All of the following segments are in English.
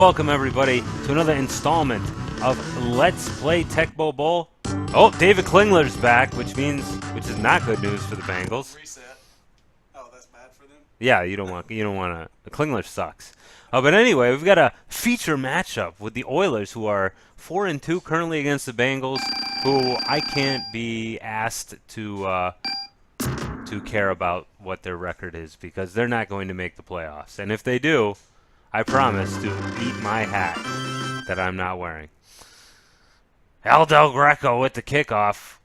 Welcome everybody to another installment of Let's Play Tecmo Bowl. Oh, David Klingler's back, which is not good news for the Bengals. Reset. Oh, that's bad for them. Yeah, you don't want to. Klingler sucks. But anyway, we've got a feature matchup with the Oilers, who are 4-2 currently against the Bengals, who I can't be asked to care about what their record is because they're not going to make the playoffs, and if they do, I promise to eat my hat that I'm not wearing. Al Del Greco with the kickoff.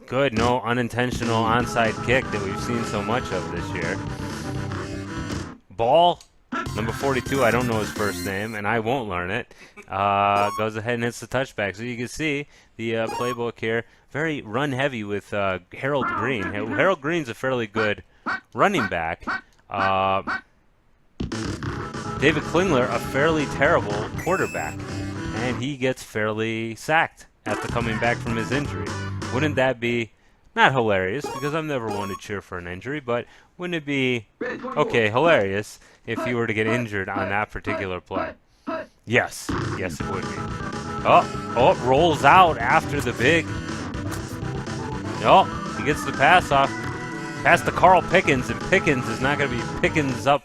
Good, no unintentional onside kick that we've seen so much of this year. Ball, number 42, I don't know his first name, and I won't learn it, goes ahead and hits the touchback. So you can see the playbook here, very run-heavy with Harold Green. Harold Green's a fairly good running back. David Klingler, a fairly terrible quarterback, and he gets fairly sacked after coming back from his injury. Wouldn't that be not hilarious, because I'm never one to cheer for an injury, but wouldn't it be, okay, hilarious if he were to get injured on that particular play? Yes, yes it would be. Oh, rolls out after the big. Oh, he gets the pass off. Pass to Carl Pickens, and Pickens is not going to be Pickens up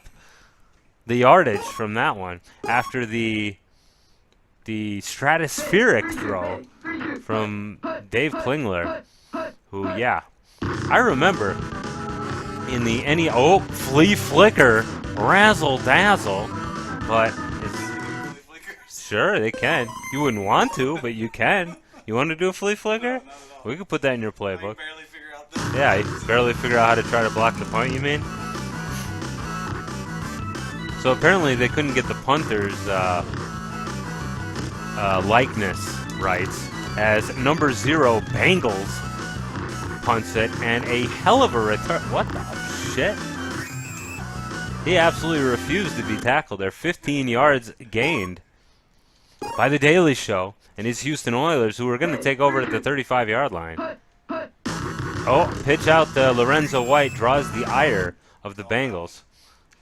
the yardage from that one after the stratospheric throw from Dave Klingler, who, yeah, I remember in the flea flicker, razzle dazzle, but it's, sure they can. You wouldn't want to, but you can. You want to do a flea flicker? We could put that in your playbook. Yeah, you barely figure out how to try to block the punt, you mean? So apparently they couldn't get the punter's likeness right, as number 0 Bengals punts it, and a hell of a return. What the shit? He absolutely refused to be tackled there. 15 yards gained by the Daily Show and his Houston Oilers, who were going to take over at the 35-yard line. Oh, pitch out to Lorenzo White, draws the ire of the Bengals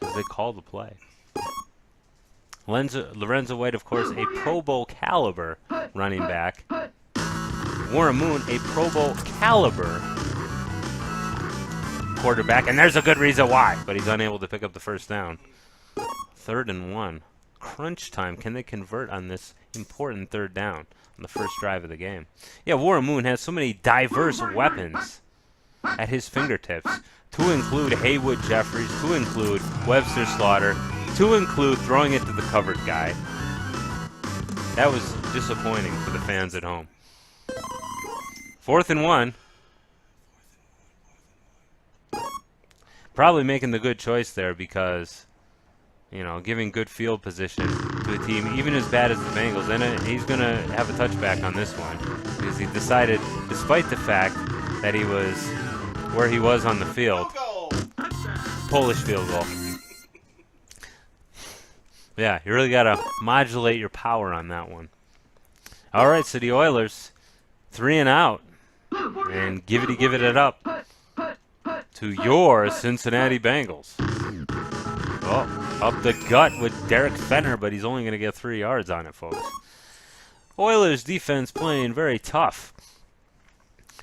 as they call the play. Lorenzo White, of course, a Pro Bowl caliber running back. Warren Moon, a Pro Bowl caliber quarterback, and there's a good reason why, but he's unable to pick up the first down. 3rd and 1. Crunch time. Can they convert on this important 3rd down on the first drive of the game? Yeah, Warren Moon has so many diverse weapons at his fingertips, to include Haywood Jeffries, to include Webster Slaughter, to include throwing it to the covered guy. That was disappointing for the fans at home. 4th and 1. Probably making the good choice there because, you know, giving good field position to a team even as bad as the Bengals. And he's going to have a touchback on this one because he decided, despite the fact that he was where he was on the field, Polish field goal. Yeah, you really got to modulate your power on that one. All right, so the Oilers, 3 and out, and give it up to your Cincinnati Bengals. Oh, up the gut with Derek Fenner, but he's only going to get 3 yards on it, folks. Oilers defense playing very tough.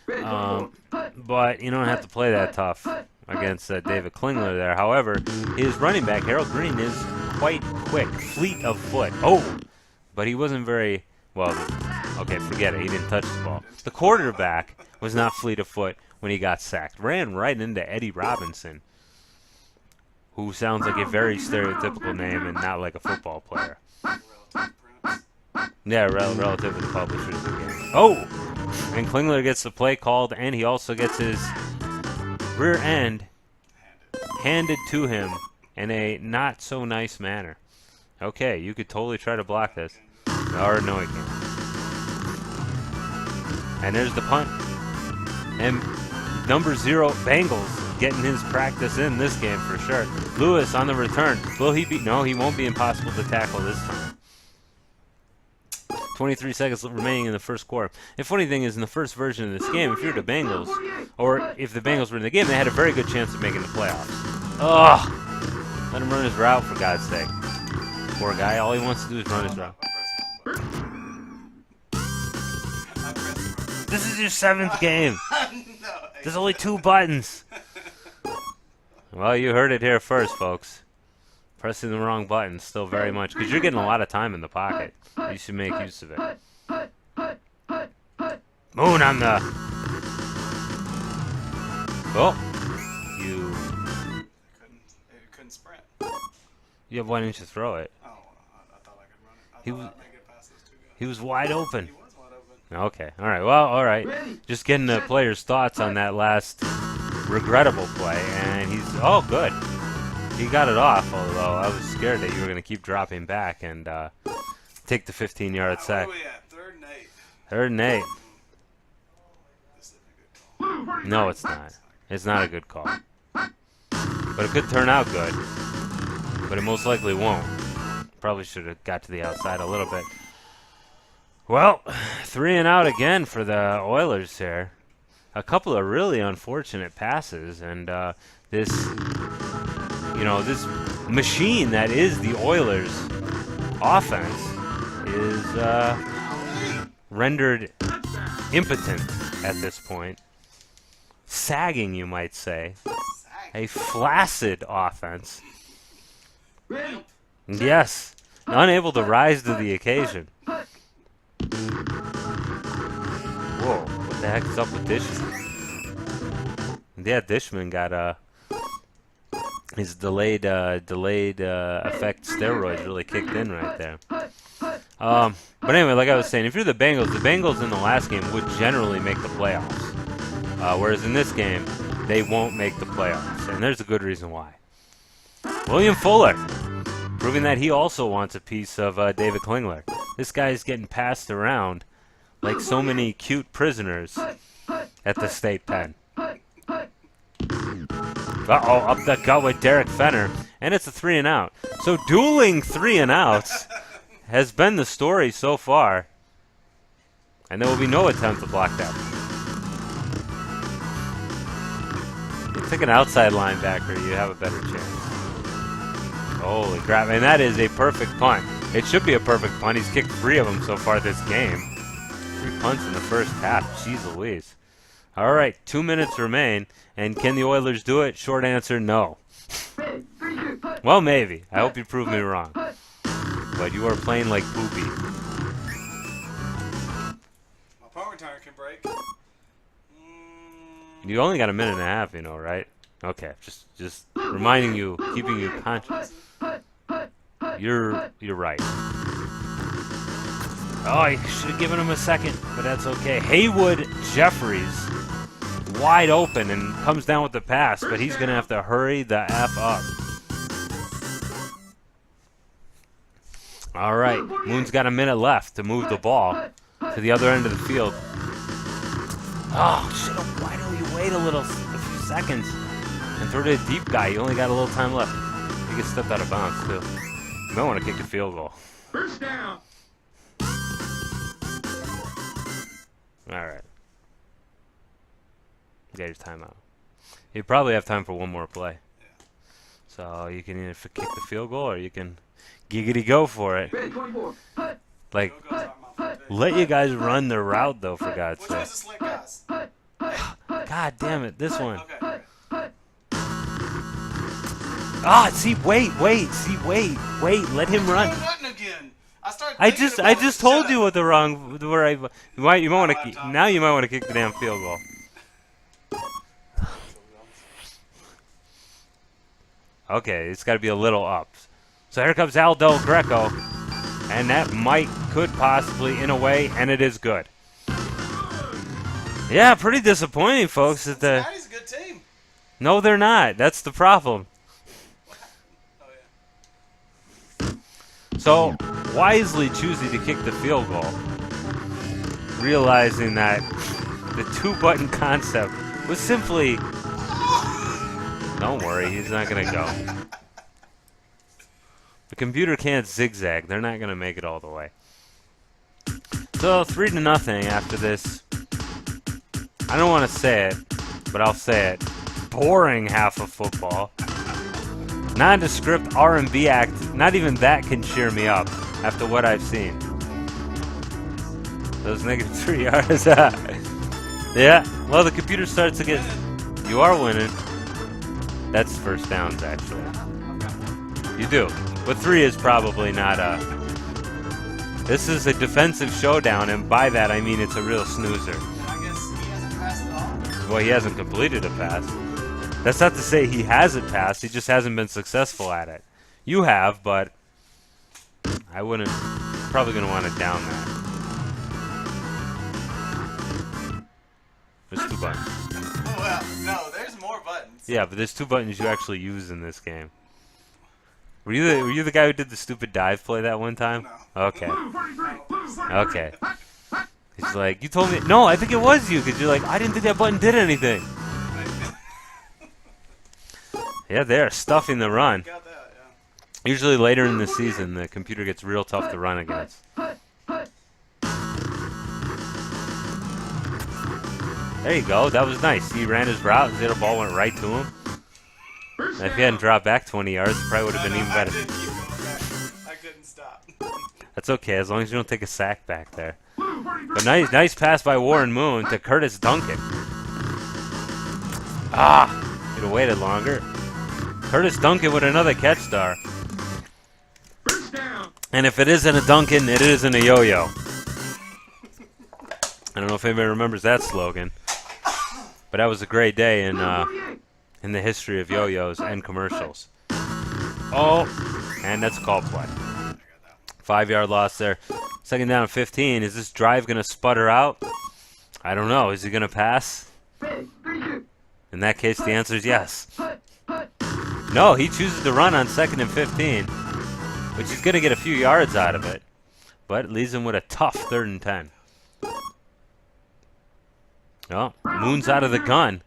But you don't have to play that tough against David Klingler there. However, his running back, Harold Green, is quite quick, fleet of foot. Oh, but he wasn't very, well, okay, forget it. He didn't touch the ball. The quarterback was not fleet of foot when he got sacked. Ran right into Eddie Robinson, who sounds like a very stereotypical name and not like a football player. Yeah, relative to the publishers of the game. Oh, and Klingler gets the play called, and he also gets his rear end handed to him in a not-so-nice manner. Okay, you could totally try to block this. Or no, he can't. And there's the punt. And number 0, Bengals, getting his practice in this game for sure. Lewis on the return. Will he be? No, he won't be impossible to tackle this time. 23 seconds remaining in the first quarter. The funny thing is, in the first version of this game, if you're the Bengals, or if the Bengals were in the game, they had a very good chance of making the playoffs. Ugh! Let him run his route, for God's sake. Poor guy. All he wants to do is run his route. This is your 7th game. There's only 2 buttons. Well, you heard it here first, folks. Pressing the wrong button still very much, because you're getting a lot of time in the pocket. You should make use of it. Moon on the... Oh. You couldn't sprint. Yeah, why didn't you throw it? Oh, I thought I could run it. He I thought was- I'd make it past those 2 guys. He was wide open. He was wide open. Okay, all right. Well, all right. Just getting the players' thoughts on that last regrettable play, and he's... Oh, good. He got it off, although I was scared that you were going to keep dropping back and take the 15-yard sack. Where are we at? 3rd and 8. 3rd and 8. This isn't a good call. No, it's not. It's not a good call. But it could turn out good. But it most likely won't. Probably should have got to the outside a little bit. Well, 3 and out again for the Oilers here. A couple of really unfortunate passes, and this, you know, this machine that is the Oilers' offense is rendered impotent at this point. Sagging, you might say. A flaccid offense. Yes, unable to rise to the occasion. Whoa, what the heck is up with Dishman? Yeah, Dishman got his delayed effect steroids really kicked in right there. But anyway, like I was saying, if you're the Bengals in the last game would generally make the playoffs. Whereas in this game, they won't make the playoffs, and there's a good reason why. William Fuller, proving that he also wants a piece of David Klingler. This guy is getting passed around like so many cute prisoners at the state pen. Uh-oh, up the gut with Derek Fenner, and it's a 3 and out. So dueling 3 and outs has been the story so far, and there will be no attempt to block that. Take an outside linebacker, you have a better chance. Holy crap, and that is a perfect punt. It should be a perfect punt. He's kicked 3 of them so far this game. 3 punts in the first half. Jeez Louise. All right, 2 minutes remain, and can the Oilers do it? Short answer, no. Well, maybe. I hope you prove me wrong. But you are playing like poopy. My punt return can break. You only got a minute and a half, you know, right? Okay, just reminding you, keeping you conscious. You're right. Oh, you should have given him a second, but that's okay. Haywood Jeffries, wide open, and comes down with the pass, but he's going to have to hurry the F up. All right, Moon's got a minute left to move the ball to the other end of the field. Oh, shit, why don't you wait a few seconds and throw to a deep guy? You only got a little time left. You get stepped out of bounds, too. You might want to kick a field goal. First down. All right. You got your timeout. You probably have time for one more play. So you can either kick the field goal or you can giggity go for it. Ready, 24. Like, let you guys run the route, though, for God's Which one's sake. the slick guys? God damn it, this one. Okay. Ah, see, wait, let him run. Button again. I just told you what the wrong, where you might want to, now you might want to kick the damn field goal. Okay, it's got to be a little up. So here comes Aldo Greco, and that could possibly, in a way, and it is good. Yeah, pretty disappointing, folks. That the Cincinnati's a good team. no, they're not. That's the problem. Oh yeah. So, wisely choosing to kick the field goal, realizing that the 2-button concept was simply, don't worry, he's not going to go. The computer can't zigzag. They're not going to make it all the way. So, 3-0 after this. I don't want to say it, but I'll say it. Boring half of football. nondescript R&B act, not even that can cheer me up after what I've seen. Those negative 3 yards. Yeah, well, the computer starts to get... You are winning. That's first downs, actually. You do. But 3 is probably not a... This is a defensive showdown, and by that I mean it's a real snoozer. I guess he hasn't passed at all. Well, he hasn't completed a pass. That's not to say he hasn't passed, he just hasn't been successful at it. You have, but I wouldn't... Probably going to want to down that. There's 2 buttons. Oh, well, no, there's more buttons. Yeah, but there's 2 buttons you actually use in this game. Were you the guy who did the stupid dive play that one time? No. Okay. Okay. He's like, you told me... No, I think it was you, because you're like, I didn't think that button did anything. Yeah, they're stuffing the run. Got that, yeah. Usually later in the season, the computer gets real tough to run against. There you go. That was nice. He ran his route, and the other ball went right to him. And if he hadn't dropped back 20 yards, it probably would have been even better. I did keep going back. I couldn't stop. That's okay, as long as you don't take a sack back there. But nice pass by Warren Moon to Curtis Duncan. Ah! He'd have waited longer. Curtis Duncan with another catch star. And if it isn't a Duncan, it isn't a yo-yo. I don't know if anybody remembers that slogan. But that was a great day in the history of yo-yos and commercials. Oh, and that's a call play. 5-yard loss there. Second down and 15. Is this drive going to sputter out? I don't know. Is he going to pass? In that case, the answer is yes. No, he chooses to run on 2nd and 15, which is going to get a few yards out of it. But it leaves him with a tough 3rd and 10. Oh, Moon's out of the gun.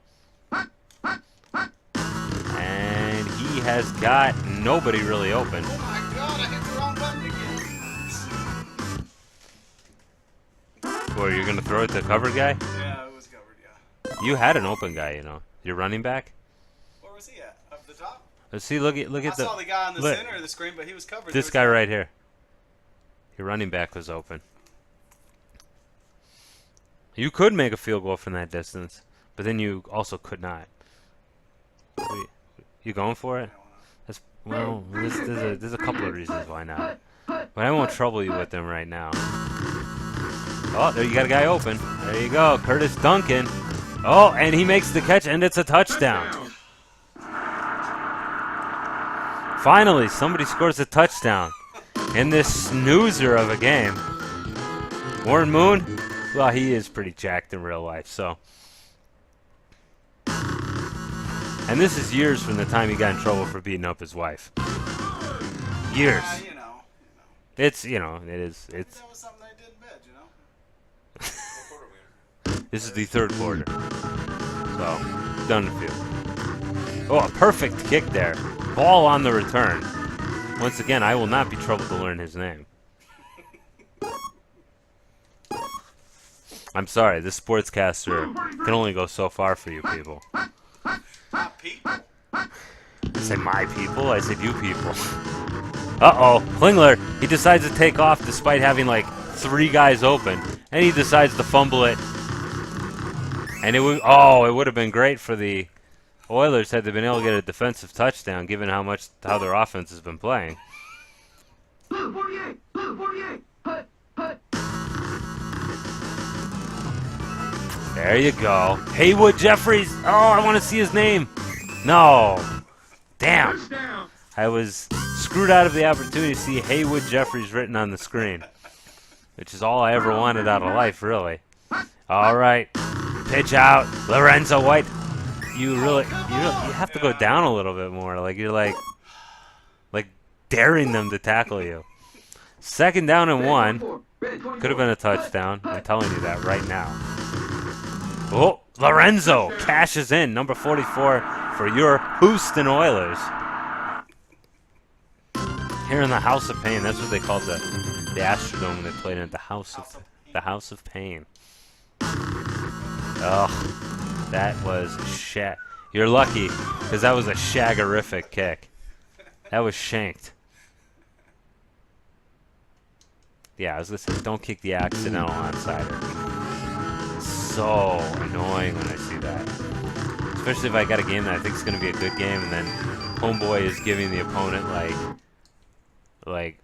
And he has got nobody really open. Oh my god, I hit the wrong button again. Or you're going to throw it to the cover guy? Yeah, it was covered, yeah. You had an open guy, you know. Your running back? Where was he at? Up the top? Let's see, look at I the... saw the guy on the look. center of the screen, but he was covered. This guy right here. Your running back was open. You could make a field goal from that distance, but then you also could not. You going for it? That's, well, there's a couple of reasons why not. But I won't trouble you with them right now. Oh, there you got a guy open. There you go, Curtis Duncan. Oh, and he makes the catch, and it's a touchdown. Finally, somebody scores a touchdown in this snoozer of a game. Warren Moon, well, he is pretty jacked in real life, so. And this is years from the time he got in trouble for beating up his wife. Years. You know. It's, you know, it is. It's. That was something they did in bed, you know. What quarter we in? This is the 3rd quarter. So, done in a few. Oh, a perfect kick there. Ball on the return. Once again, I will not be troubled to learn his name. I'm sorry, this sportscaster can only go so far for you people. Not people. I said my people, I said you people. Uh-oh, Klingler, he decides to take off despite having like 3 guys open. And he decides to fumble it. And it would have been great for the Oilers had they been able to get a defensive touchdown given how their offense has been playing. There you go. Haywood Jeffries. Oh, I want to see his name. No. Damn. I was screwed out of the opportunity to see Haywood Jeffries written on the screen, which is all I ever wanted out of life, really. All right. Pitch out. Lorenzo White. You have to go down a little bit more. Like you're like daring them to tackle you. 2nd down and 1. Could have been a touchdown. I'm telling you that right now. Oh, Lorenzo cashes in, number 44 for your Houston Oilers. Here in the House of Pain, that's what they called the Astrodome when they played in it, the House of Pain. Oh, that was shit. You're lucky, because that was a shaggerific kick. That was shanked. Yeah, I was gonna say, don't kick the accidental onside. So annoying when I see that. Especially if I got a game that I think is gonna be a good game, and then homeboy is giving the opponent like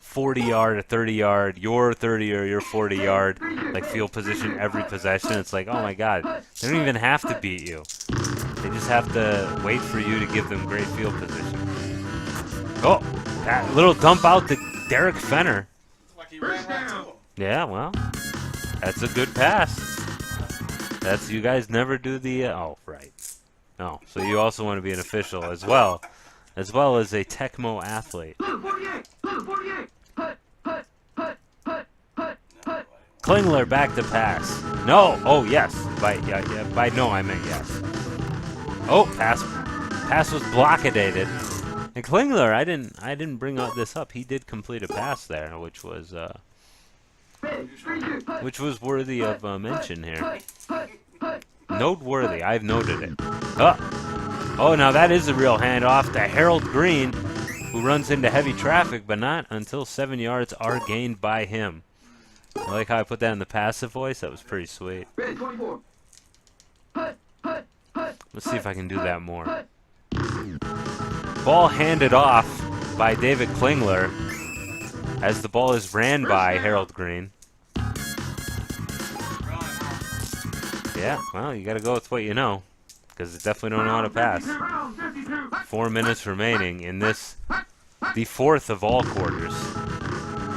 40-yard or 30-yard, your 30 or your 40-yard, like field position every possession. It's like, oh my god, they don't even have to beat you. They just have to wait for you to give them great field position. Oh, that little dump out to Derek Fenner. Like he ran right to him. Yeah, well, that's a good pass. That's, you guys never do the, oh, right. No, so you also want to be an official as well as a Tecmo athlete. Klingler back to pass. No, oh yes. By no I meant yes. Oh, pass was blockadated. And Klingler, I didn't bring this up. He did complete a pass there, which was worthy of mention here. Noteworthy. I've noted it. Oh, now that is a real handoff to Harold Green, who runs into heavy traffic, but not until 7 yards are gained by him. I like how I put that in the passive voice. That was pretty sweet. Let's see if I can do that more. Ball handed off by David Klingler as the ball is ran by Harold Green. Yeah, well, you got to go with what you know, because they definitely don't know how to pass. 4 minutes remaining in this, the fourth of all quarters.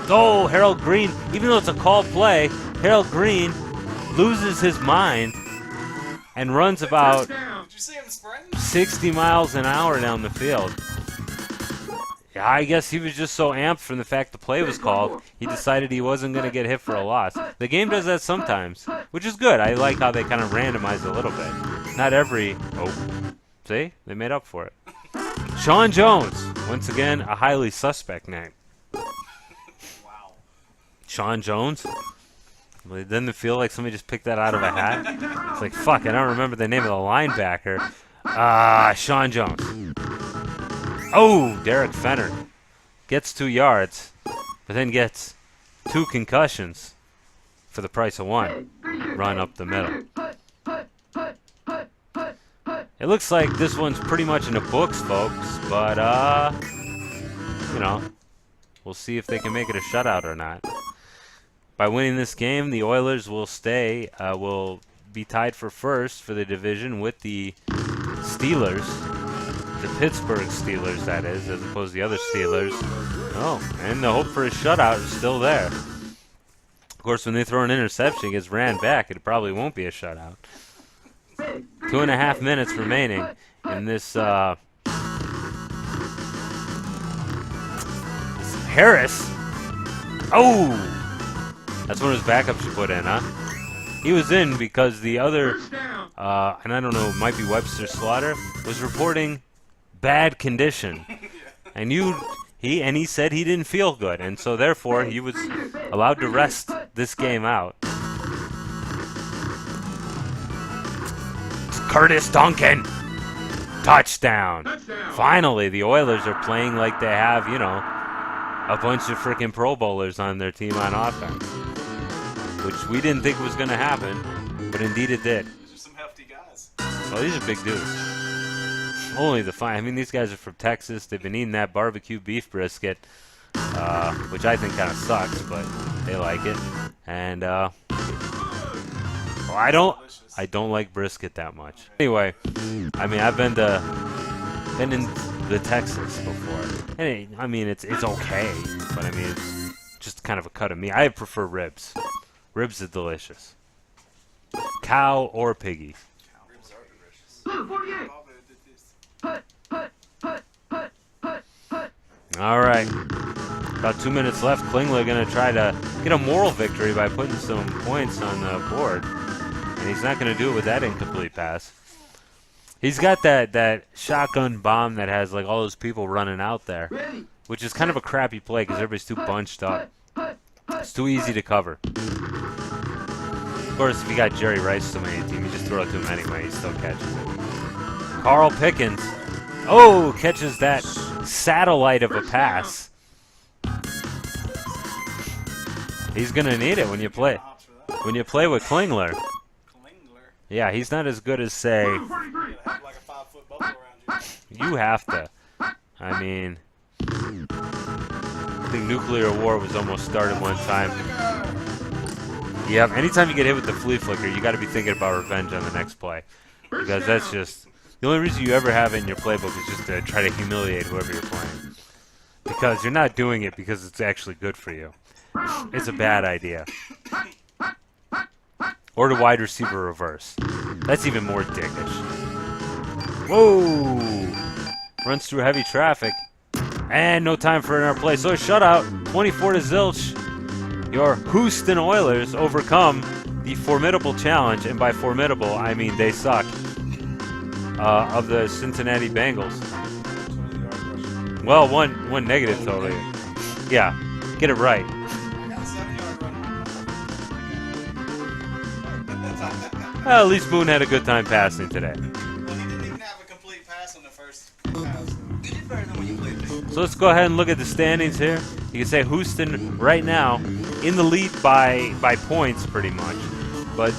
Oh, Harold Green, even though it's a called play, Harold Green loses his mind and runs about 60 miles an hour down the field. Yeah, I guess he was just so amped from the fact the play was called, he decided he wasn't going to get hit for a loss. The game does that sometimes, which is good. I like how they kind of randomize a little bit. Not every... Oh, see? They made up for it. Sean Jones, once again, a highly suspect name. Wow. Sean Jones? Well, doesn't it feel like somebody just picked that out of a hat? It's like, fuck, I don't remember the name of the linebacker. Sean Jones. Oh, Derek Fenner gets 2 yards, but then gets 2 concussions for the price of 1. Run up the middle. It looks like this one's pretty much in the books, folks, but, you know, we'll see if they can make it a shutout or not. By winning this game, the Oilers will will be tied for first for the division with the Steelers. The Pittsburgh Steelers, that is, as opposed to the other Steelers. Oh, and the hope for a shutout is still there. Of course, when they throw an interception, it gets ran back. It probably won't be a shutout. 2.5 minutes remaining in this, Harris. Oh! That's one of his backups you put in, huh? He was in because the other, and I don't know, it might be Webster Slaughter, was reporting bad condition. And he said he didn't feel good, and so therefore he was allowed to rest this game out. Curtis Duncan! Touchdown! Finally, the Oilers are playing like they have, you know, a bunch of freaking Pro Bowlers on their team on offense. Which we didn't think was going to happen, but indeed it did. These are some hefty guys. Well, these are big dudes. Only the fine. I mean, these guys are from Texas. They've been eating that barbecue beef brisket, which I think kind of sucks, but they like it. And well, I don't like brisket that much. Anyway, I mean, I've been in the Texas before, and I mean, it's okay, but I mean, it's just kind of a cut of meat. I prefer ribs. Ribs are delicious. Cow or piggy. Ribs are delicious. All right. About 2 minutes left. Klingler going to try to get a moral victory by putting some points on the board. And he's not going to do it with that incomplete pass. He's got that shotgun bomb that has like all those people running out there, which is kind of a crappy play because everybody's too bunched up. It's too easy to cover. Of course, if you got Jerry Rice on your team, you just throw it to him anyway. He still catches it. Carl Pickens Oh, catches that satellite of a pass. He's gonna need it when you play with Klingler. Klingler. Yeah, he's not as good as say. You gotta have like a 5-foot bubble around you. You have to. I mean, I think nuclear war was almost started one time. Yeah, anytime you get hit with the flea flicker, you got to be thinking about revenge on the next play, because that's just the only reason you ever have it in your playbook is just to try to humiliate whoever you're playing, because you're not doing it because it's actually good for you. It's a bad idea. Or the wide receiver reverse. That's even more dickish. Whoa! Runs through heavy traffic. And no time for another play. So a shutout, 24-0. Your Houston Oilers overcome the formidable challenge, and by formidable, I mean they suck, of the Cincinnati Bengals. Well, one negative totally. Yeah, get it right. I got a 7-yard run. Well, at least Boone had a good time passing today. Well, he didn't even have a complete pass on the first pass. You did better than when you played this. So let's go ahead and look at the standings here. You can say Houston right now in the lead by points pretty much. But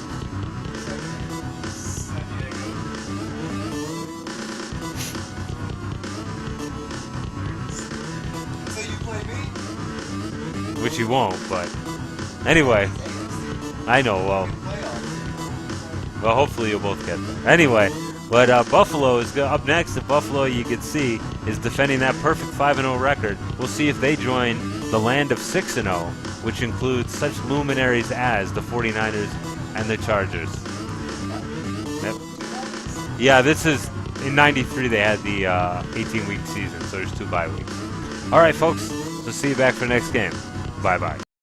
So you play me? which you won't, but anyway, I know, well hopefully you'll both get there. Anyway, but Buffalo is up next, and Buffalo, you can see, is defending that perfect 5-0 record. We'll see if they join the land of 6-0, which includes such luminaries as the 49ers and the Chargers. Yep. Yeah, this is, in 93 they had the 18-week season, so there's 2 bye weeks. Alright folks, so see you back for the next game. Bye-bye.